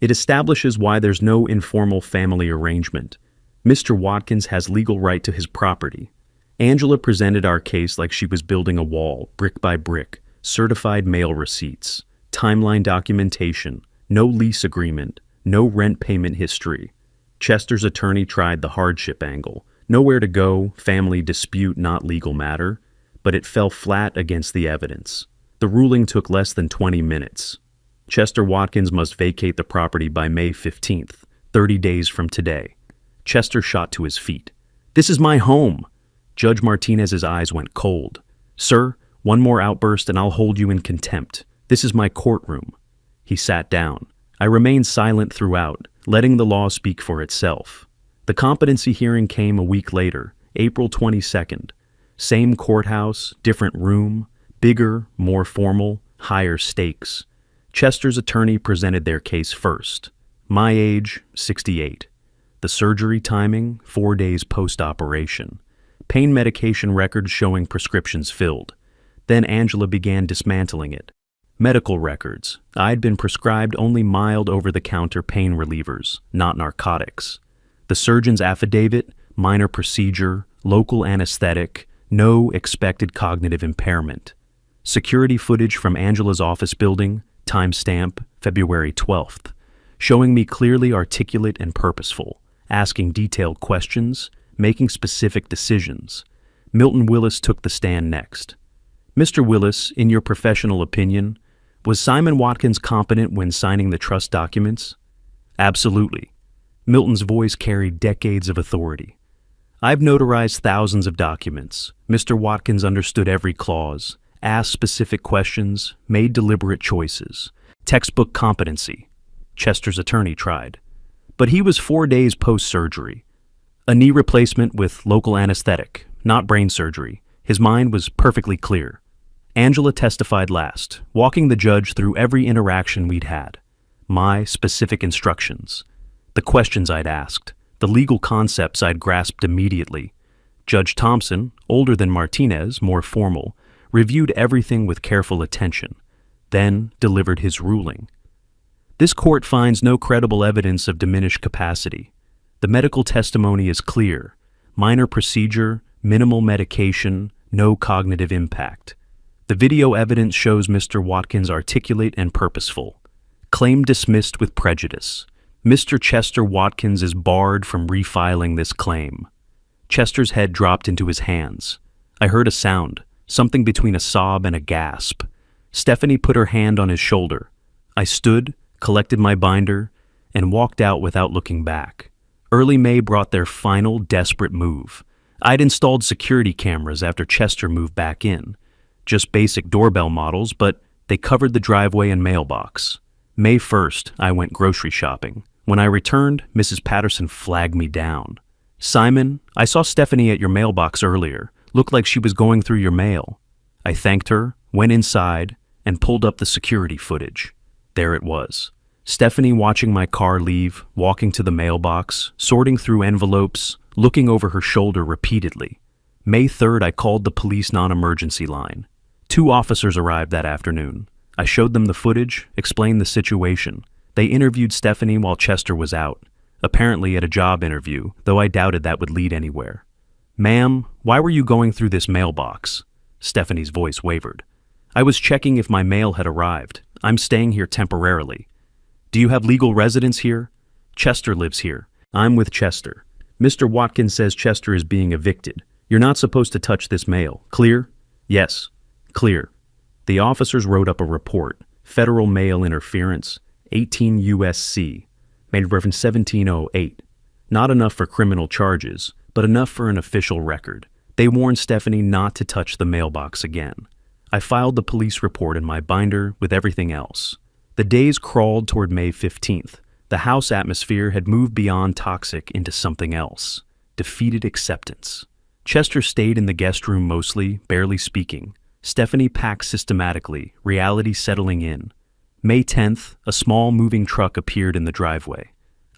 It establishes why there's no informal family arrangement. Mr. Watkins has legal right to his property. Angela presented our case like she was building a wall, brick by brick, certified mail receipts, timeline documentation, no lease agreement, no rent payment history. Chester's attorney tried the hardship angle. Nowhere to go, family dispute, not legal matter, but it fell flat against the evidence. The ruling took less than 20 minutes. Chester Watkins must vacate the property by May 15th, 30 days from today. Chester shot to his feet. This is my home. Judge Martinez's eyes went cold. Sir, one more outburst and I'll hold you in contempt. This is my courtroom. He sat down. I remained silent throughout, letting the law speak for itself. The competency hearing came a week later, April 22nd. Same courthouse, different room, bigger, more formal, higher stakes. Chester's attorney presented their case first. My age, 68. The surgery timing, 4 days post-operation. Pain medication records showing prescriptions filled. Then Angela began dismantling it. Medical records. I'd been prescribed only mild over-the-counter pain relievers, not narcotics. The surgeon's affidavit, minor procedure, local anesthetic, no expected cognitive impairment. Security footage from Angela's office building, timestamp, February 12th, showing me clearly articulate and purposeful, asking detailed questions, making specific decisions. Milton Willis took the stand next. Mr. Willis, in your professional opinion, was Simon Watkins competent when signing the trust documents? Absolutely. Milton's voice carried decades of authority. I've notarized thousands of documents. Mr. Watkins understood every clause, asked specific questions, made deliberate choices. Textbook competency. Chester's attorney tried. But he was 4 days post-surgery. A knee replacement with local anesthetic, not brain surgery. His mind was perfectly clear. Angela testified last, walking the judge through every interaction we'd had. My specific instructions. The questions I'd asked. The legal concepts I'd grasped immediately. Judge Thompson, older than Martinez, more formal, reviewed everything with careful attention, then delivered his ruling. This court finds no credible evidence of diminished capacity. The medical testimony is clear. Minor procedure, minimal medication, no cognitive impact. The video evidence shows Mr. Watkins articulate and purposeful. Claim dismissed with prejudice. Mr. Chester Watkins is barred from refiling this claim. Chester's head dropped into his hands. I heard a sound, something between a sob and a gasp. Stephanie put her hand on his shoulder. I stood, collected my binder, and walked out without looking back. Early May brought their final desperate move. I'd installed security cameras after Chester moved back in. Just basic doorbell models, but they covered the driveway and mailbox. May 1st, I went grocery shopping. When I returned, Mrs. Patterson flagged me down. "Simon, I saw Stephanie at your mailbox earlier. Looked like she was going through your mail." I thanked her, went inside, and pulled up the security footage. There it was. Stephanie watching my car leave, walking to the mailbox, sorting through envelopes, looking over her shoulder repeatedly. May 3rd, I called the police non-emergency line. 2 officers arrived that afternoon. I showed them the footage, explained the situation. They interviewed Stephanie while Chester was out, apparently at a job interview, though I doubted that would lead anywhere. "Ma'am, why were you going through this mailbox?" Stephanie's voice wavered. "I was checking if my mail had arrived. I'm staying here temporarily." "Do you have legal residence here?" "Chester lives here." "I'm with Chester. Mr. Watkins says Chester is being evicted. You're not supposed to touch this mail. Clear?" "Yes." "Clear." The officers wrote up a report. Federal mail interference, 18 U.S.C., made Reverend 1708. Not enough for criminal charges, but enough for an official record. They warned Stephanie not to touch the mailbox again. I filed the police report in my binder with everything else. The days crawled toward May 15th. The house atmosphere had moved beyond toxic into something else. Defeated acceptance. Chester stayed in the guest room mostly, barely speaking. Stephanie packed systematically, reality settling in. May 10th, a small moving truck appeared in the driveway.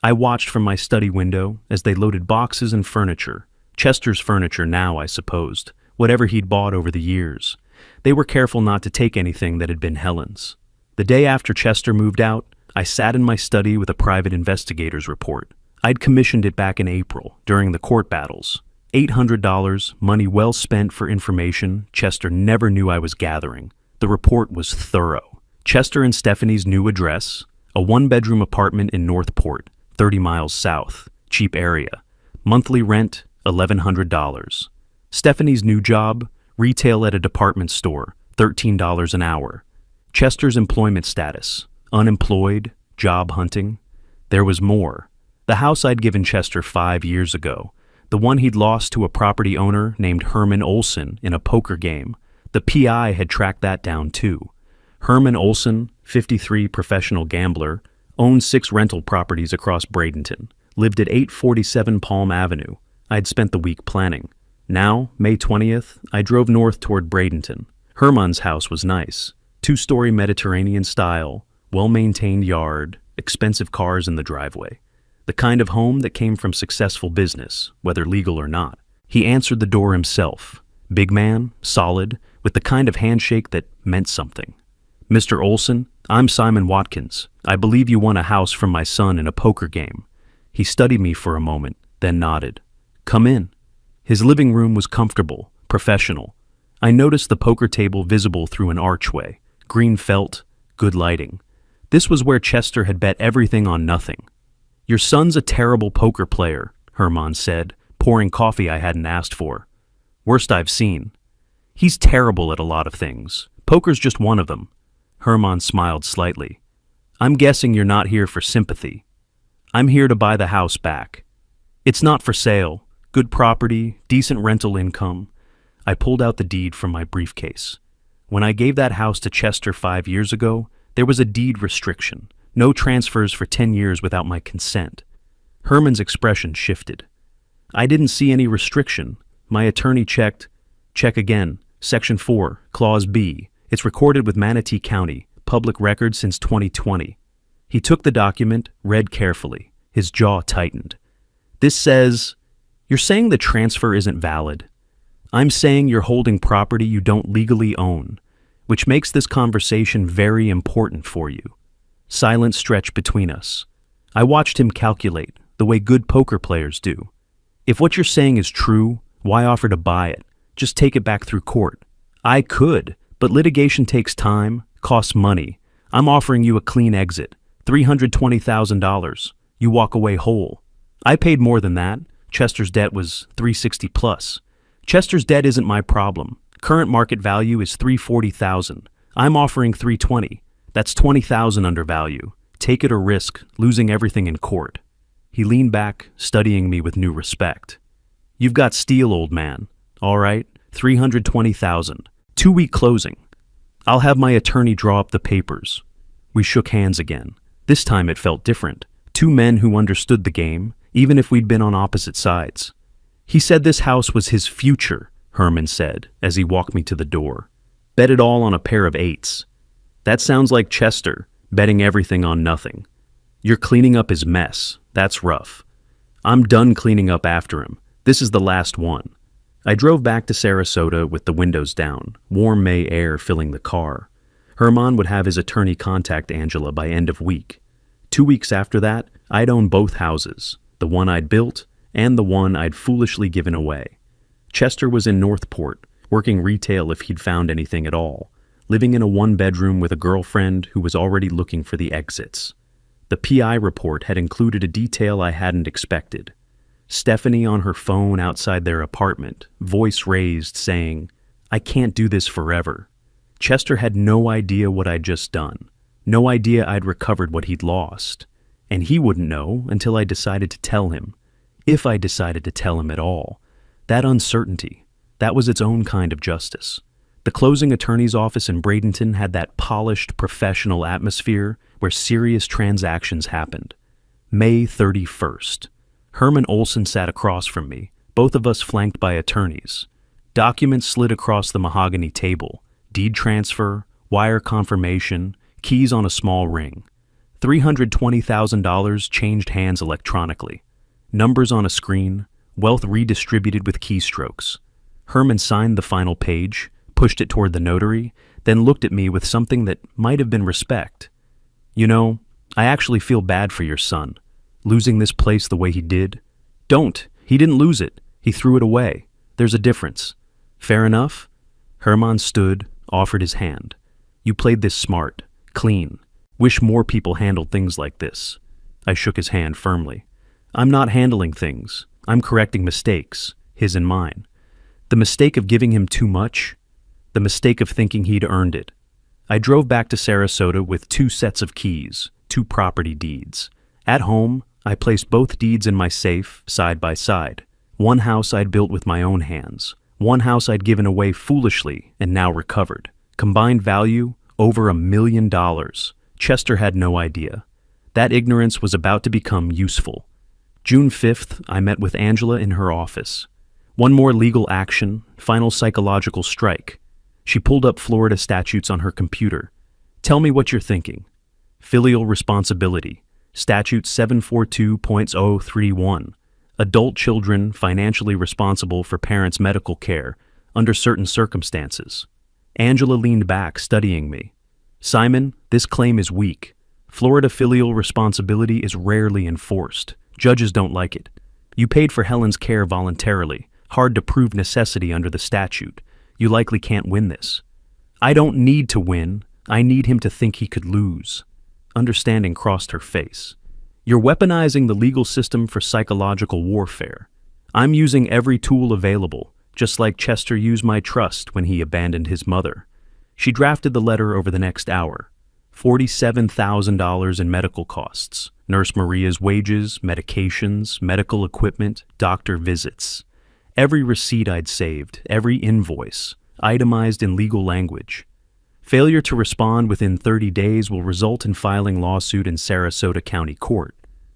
I watched from my study window as they loaded boxes and furniture. Chester's furniture now, I supposed, whatever he'd bought over the years. They were careful not to take anything that had been Helen's. The day after Chester moved out, I sat in my study with a private investigator's report. I'd commissioned it back in April, during the court battles. $800, money well spent for information Chester never knew I was gathering. The report was thorough. Chester and Stephanie's new address, a 1-bedroom apartment in Northport, 30 miles south, cheap area. Monthly rent, $1,100. Stephanie's new job, retail at a department store, $13 an hour. Chester's employment status, unemployed, job hunting. There was more. The house I'd given Chester 5 years ago, the one he'd lost to a property owner named Herman Olson in a poker game. The PI had tracked that down too. Herman Olson, 53, professional gambler, owned 6 rental properties across Bradenton, lived at 847 Palm Avenue. I'd spent the week planning. Now, May 20th, I drove north toward Bradenton. Herman's house was nice. 2-story Mediterranean style, well-maintained yard, expensive cars in the driveway. The kind of home that came from successful business, whether legal or not. He answered the door himself. Big man, solid, with the kind of handshake that meant something. "Mr. Olson, I'm Simon Watkins. I believe you won a house from my son in a poker game." He studied me for a moment, then nodded. "Come in." His living room was comfortable, professional. I noticed the poker table visible through an archway, green felt, good lighting. This was where Chester had bet everything on nothing. "Your son's a terrible poker player," Herman said, pouring coffee I hadn't asked for. "Worst I've seen." "He's terrible at a lot of things. Poker's just one of them." Herman smiled slightly. "I'm guessing you're not here for sympathy." "I'm here to buy the house back. It's not for sale. Good property, decent rental income." I pulled out the deed from my briefcase. When I gave that house to Chester 5 years ago, there was a deed restriction. No transfers for 10 years without my consent. Herman's expression shifted. "I didn't see any restriction. My attorney checked." "Check again. Section 4, Clause B. It's recorded with Manatee County, public record since 2020. He took the document, read carefully. His jaw tightened. "This says, you're saying the transfer isn't valid. I'm saying you're holding property you don't legally own, which makes this conversation very important for you." Silence stretched between us. I watched him calculate, the way good poker players do. "If what you're saying is true, why offer to buy it? Just take it back through court." "I could, but litigation takes time, costs money. I'm offering you a clean exit, $320,000. You walk away whole." I paid more than that. Chester's debt was $360 plus. "Chester's debt isn't my problem. Current market value is $340,000. I'm offering $320. That's $20,000 under value. Take it or risk losing everything in court." He leaned back, studying me with new respect. "You've got steel, old man. All right, $320,000. 2-week closing. I'll have my attorney draw up the papers." We shook hands again. This time it felt different. Two men who understood the game, even if we'd been on opposite sides. "He said this house was his future," Herman said as he walked me to the door. "Bet it all on a pair of 8s. That sounds like Chester, betting everything on nothing. You're cleaning up his mess. That's rough. I'm done cleaning up after him. This is the last one." I drove back to Sarasota with the windows down, warm May air filling the car. Herman would have his attorney contact Angela by end of week. 2 weeks after that, I'd own both houses, the one I'd built and the one I'd foolishly given away. Chester was in Northport, working retail if he'd found anything at all, living in a 1-bedroom with a girlfriend who was already looking for the exits. The PI report had included a detail I hadn't expected. Stephanie on her phone outside their apartment, voice raised, saying, "I can't do this forever." Chester had no idea what I'd just done, no idea I'd recovered what he'd lost, and he wouldn't know until I decided to tell him, if I decided to tell him at all. That uncertainty, that was its own kind of justice. The closing attorney's office in Bradenton had that polished, professional atmosphere where serious transactions happened. May 31st. Herman Olson sat across from me, both of us flanked by attorneys. Documents slid across the mahogany table, deed transfer, wire confirmation, keys on a small ring. $320,000 changed hands electronically. Numbers on a screen, wealth redistributed with keystrokes. Herman signed the final page, pushed it toward the notary, then looked at me with something that might have been respect. "You know, I actually feel bad for your son. Losing this place the way he did." "Don't. He didn't lose it. He threw it away. There's a difference." "Fair enough." Herman stood, offered his hand. "You played this smart, clean. Wish more people handled things like this." I shook his hand firmly. "I'm not handling things. I'm correcting mistakes, his and mine. The mistake of giving him too much. The mistake of thinking he'd earned it." I drove back to Sarasota with 2 sets of keys, 2 property deeds. At home, I placed both deeds in my safe, side by side. One house I'd built with my own hands. One house I'd given away foolishly and now recovered. Combined value, over $1 million. Chester had no idea. That ignorance was about to become useful. June 5th, I met with Angela in her office. One more legal action, final psychological strike. She pulled up Florida statutes on her computer. "Tell me what you're thinking." Filial responsibility. Statute 742.031. Adult children financially responsible for parents' medical care under certain circumstances. Angela leaned back, studying me. "Simon, this claim is weak. Florida filial responsibility is rarely enforced. Judges don't like it. You paid for Helen's care voluntarily. Hard to prove necessity under the statute. You likely can't win this." "I don't need to win. I need him to think he could lose." Understanding crossed her face. "You're weaponizing the legal system for psychological warfare. I'm using every tool available, just like Chester used my trust when he abandoned his mother." She drafted the letter over the next hour. $47,000 in medical costs, Nurse Maria's wages, medications, medical equipment, doctor visits. Every receipt I'd saved, every invoice, itemized in legal language. Failure to respond within 30 days will result in filing lawsuit in Sarasota County Court.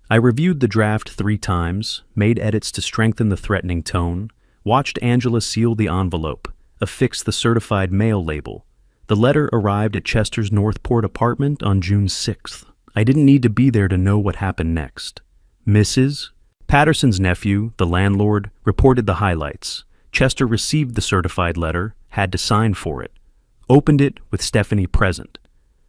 I reviewed the draft 3 times, made edits to strengthen the threatening tone, watched Angela seal the envelope, affix the certified mail label. The letter arrived at Chester's Northport apartment on June 6th. I didn't need to be there to know what happened next. Mrs. Patterson's nephew, the landlord, reported the highlights. Chester received the certified letter, had to sign for it. Opened it with Stephanie present.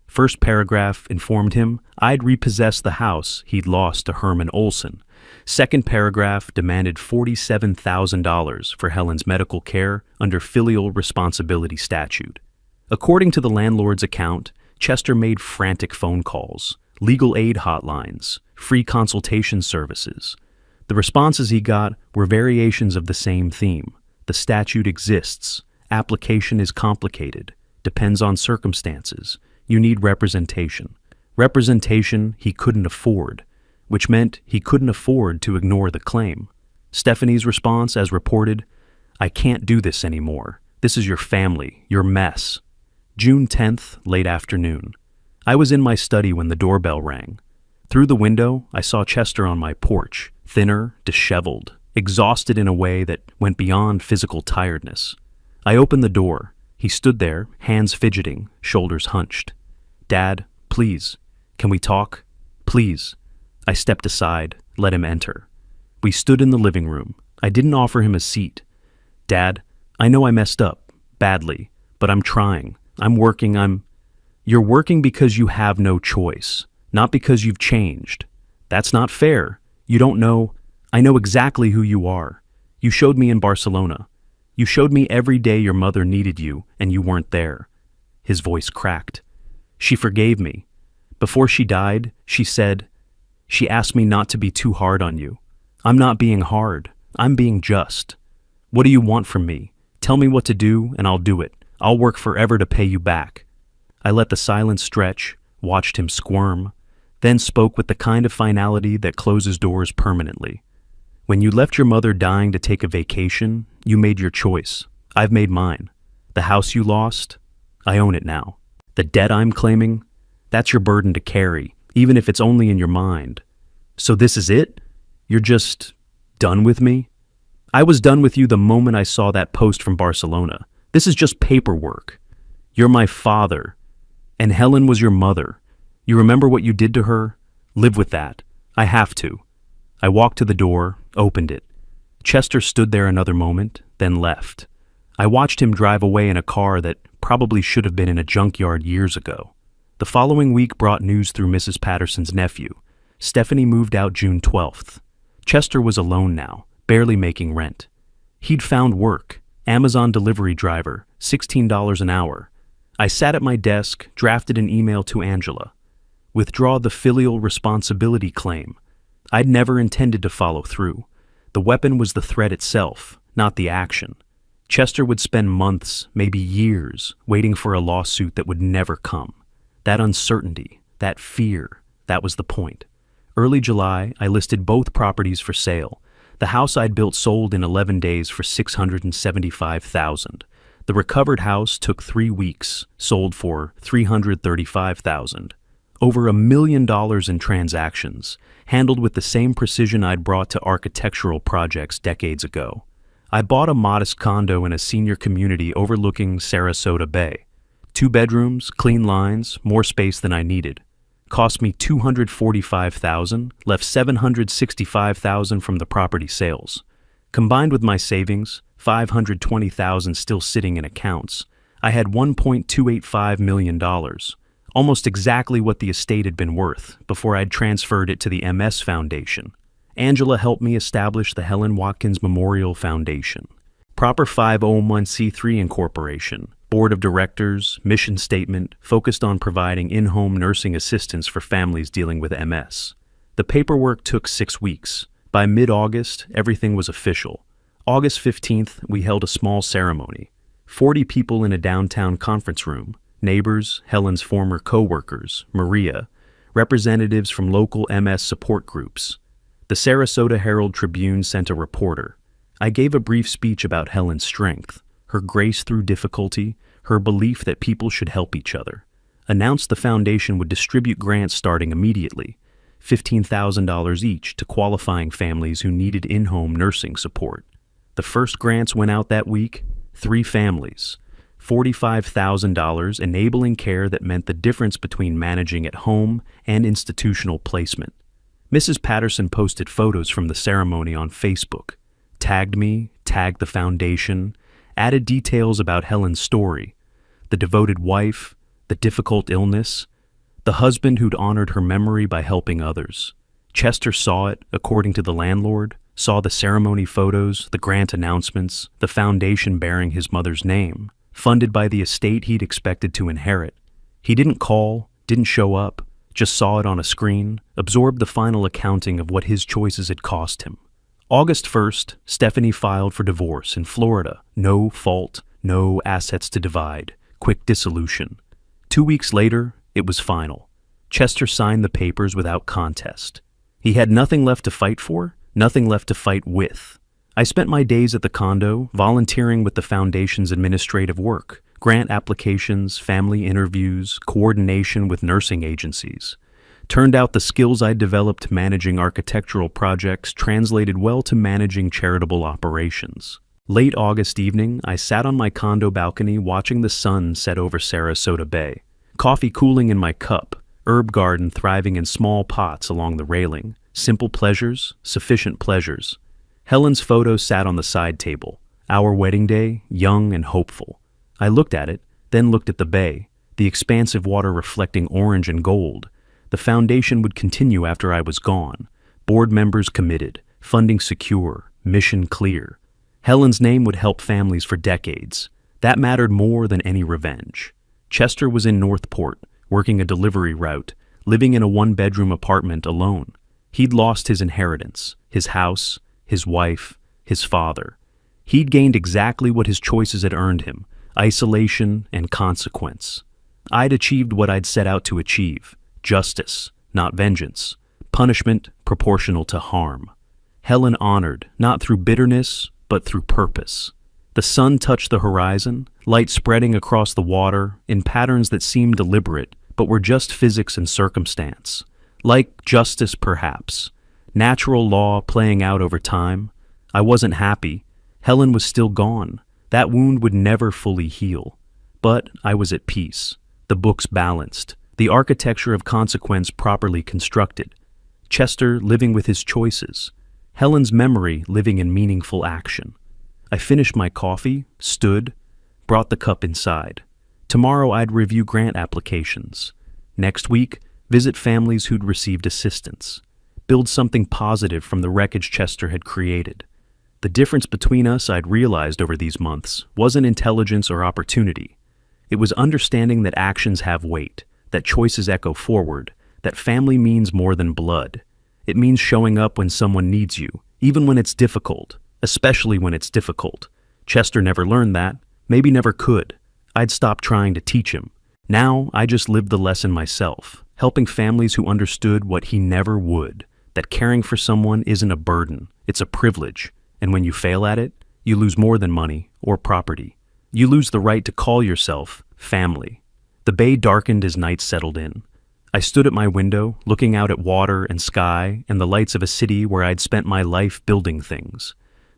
First paragraph informed him I'd repossessed the house he'd lost to Herman Olson. Second paragraph demanded $47,000 for Helen's medical care under filial responsibility statute. According to the landlord's account, Chester made frantic phone calls, legal aid hotlines, free consultation services. The responses he got were variations of the same theme. The statute exists. Application is complicated, depends on circumstances. You need representation. Representation he couldn't afford, which meant he couldn't afford to ignore the claim. Stephanie's response, as reported, "I can't do this anymore. This is your family, your mess." June 10th, late afternoon. I was in my study when the doorbell rang. Through the window, I saw Chester on my porch, thinner, disheveled, exhausted in a way that went beyond physical tiredness. I opened the door. He stood there, hands fidgeting, shoulders hunched. "Dad, please, can we talk? Please." I stepped aside, let him enter. We stood in the living room. I didn't offer him a seat. "Dad, I know I messed up, badly, but I'm trying. I'm working, You're working because you have no choice, not because you've changed. That's not fair. You don't know. I know exactly who you are. You showed me in Barcelona. You showed me every day your mother needed you and you weren't there." His voice cracked. "She forgave me. Before she died, she asked me not to be too hard on you. I'm not being hard. I'm being just. What do you want from me? Tell me what to do and I'll do it. I'll work forever to pay you back." I let the silence stretch, watched him squirm, then spoke with the kind of finality that closes doors permanently. "When you left your mother dying to take a vacation, you made your choice. I've made mine. The house you lost, I own it now. The debt I'm claiming, that's your burden to carry, even if it's only in your mind. So this is it? You're just done with me?" "I was done with you the moment I saw that post from Barcelona. This is just paperwork. You're my father, and Helen was your mother. You remember what you did to her? Live with that. I have to." I walked to the door, opened it. Chester stood there another moment, then left. I watched him drive away in a car that probably should have been in a junkyard years ago. The following week brought news through Mrs. Patterson's nephew. Stephanie moved out June 12th. Chester was alone now, barely making rent. He'd found work, Amazon delivery driver, $16 an hour. I sat at my desk, drafted an email to Angela. Withdraw the filial responsibility claim. I'd never intended to follow through. The weapon was the threat itself, not the action. Chester would spend months, maybe years, waiting for a lawsuit that would never come. That uncertainty, that fear, that was the point. Early July, I listed both properties for sale. The house I'd built sold in 11 days for $675,000. The recovered house took 3 weeks, sold for $335,000. Over $1 million in transactions, handled with the same precision I'd brought to architectural projects decades ago. I bought a modest condo in a senior community overlooking Sarasota Bay. 2 bedrooms, clean lines, more space than I needed. Cost me $245,000, left $765,000 from the property sales. Combined with my savings, $520,000 still sitting in accounts, I had $1.285 million, almost exactly what the estate had been worth before I'd transferred it to the MS Foundation. Angela helped me establish the Helen Watkins Memorial Foundation. Proper 501c3 incorporation, board of directors, mission statement, focused on providing in-home nursing assistance for families dealing with MS. The paperwork took 6 weeks. By mid-August, everything was official. August 15th, we held a small ceremony. 40 people in a downtown conference room, neighbors, Helen's former co-workers, Maria, representatives from local MS support groups. The Sarasota Herald-Tribune sent a reporter. I gave a brief speech about Helen's strength, her grace through difficulty, her belief that people should help each other. Announced the foundation would distribute grants starting immediately, $15,000 each to qualifying families who needed in-home nursing support. The first grants went out that week, 3 families, $45,000 enabling care that meant the difference between managing at home and institutional placement. Mrs. Patterson posted photos from the ceremony on Facebook, tagged me, tagged the foundation, added details about Helen's story, the devoted wife, the difficult illness, the husband who'd honored her memory by helping others. Chester saw it, according to the landlord, saw the ceremony photos, the grant announcements, the foundation bearing his mother's name, funded by the estate he'd expected to inherit. He didn't call, didn't show up, just saw it on a screen, absorbed the final accounting of what his choices had cost him. August 1st, Stephanie filed for divorce in Florida. No fault, no assets to divide, quick dissolution. 2 weeks later, it was final. Chester signed the papers without contest. He had nothing left to fight for, nothing left to fight with. I spent my days at the condo, volunteering with the foundation's administrative work, grant applications, family interviews, coordination with nursing agencies. Turned out the skills I developed managing architectural projects translated well to managing charitable operations. Late August evening, I sat on my condo balcony watching the sun set over Sarasota Bay. Coffee cooling in my cup, herb garden thriving in small pots along the railing. Simple pleasures, sufficient pleasures. Helen's photo sat on the side table. Our wedding day, young and hopeful. I looked at it, then looked at the bay, the expansive water reflecting orange and gold. The foundation would continue after I was gone. Board members committed, funding secure, mission clear. Helen's name would help families for decades. That mattered more than any revenge. Chester was in Northport, working a delivery route, living in a one-bedroom apartment alone. He'd lost his inheritance, his house, his wife, his father. He'd gained exactly what his choices had earned him, isolation and consequence. I'd achieved what I'd set out to achieve, justice, not vengeance, punishment proportional to harm. Helen honored, not through bitterness, but through purpose. The sun touched the horizon, light spreading across the water in patterns that seemed deliberate, but were just physics and circumstance. Like justice, perhaps. Natural law playing out over time. I wasn't happy. Helen was still gone. That wound would never fully heal. But I was at peace. The books balanced. The architecture of consequence properly constructed. Chester living with his choices. Helen's memory living in meaningful action. I finished my coffee, stood, brought the cup inside. Tomorrow I'd review grant applications. Next week, visit families who'd received assistance. Build something positive from the wreckage Chester had created. The difference between us, I'd realized over these months, wasn't intelligence or opportunity. It was understanding that actions have weight, that choices echo forward, that family means more than blood. It means showing up when someone needs you, even when it's difficult, especially when it's difficult. Chester never learned that, maybe never could. I'd stopped trying to teach him. Now I just lived the lesson myself, helping families who understood what he never would, that caring for someone isn't a burden, it's a privilege, and when you fail at it, you lose more than money or property. You lose the right to call yourself family. The bay darkened as night settled in. I stood at my window, looking out at water and sky and the lights of a city where I'd spent my life building things.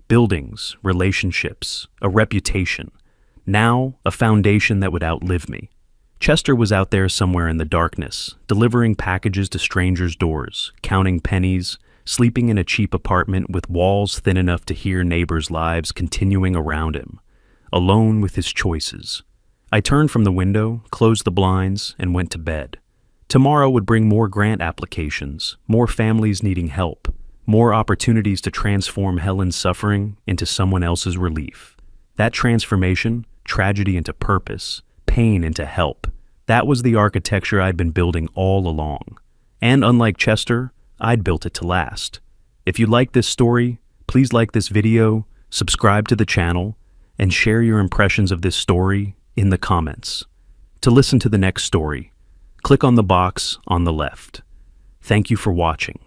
Buildings, relationships, a reputation. Now, a foundation that would outlive me. Chester was out there somewhere in the darkness, delivering packages to strangers' doors, counting pennies, sleeping in a cheap apartment with walls thin enough to hear neighbors' lives continuing around him, alone with his choices. I turned from the window, closed the blinds, and went to bed. Tomorrow would bring more grant applications, more families needing help, more opportunities to transform Helen's suffering into someone else's relief. That transformation, tragedy into purpose, pain into help, that was the architecture I'd been building all along. And unlike Chester, I'd built it to last. If you like this story, please like this video, subscribe to the channel, and share your impressions of this story in the comments. To listen to the next story, click on the box on the left. Thank you for watching.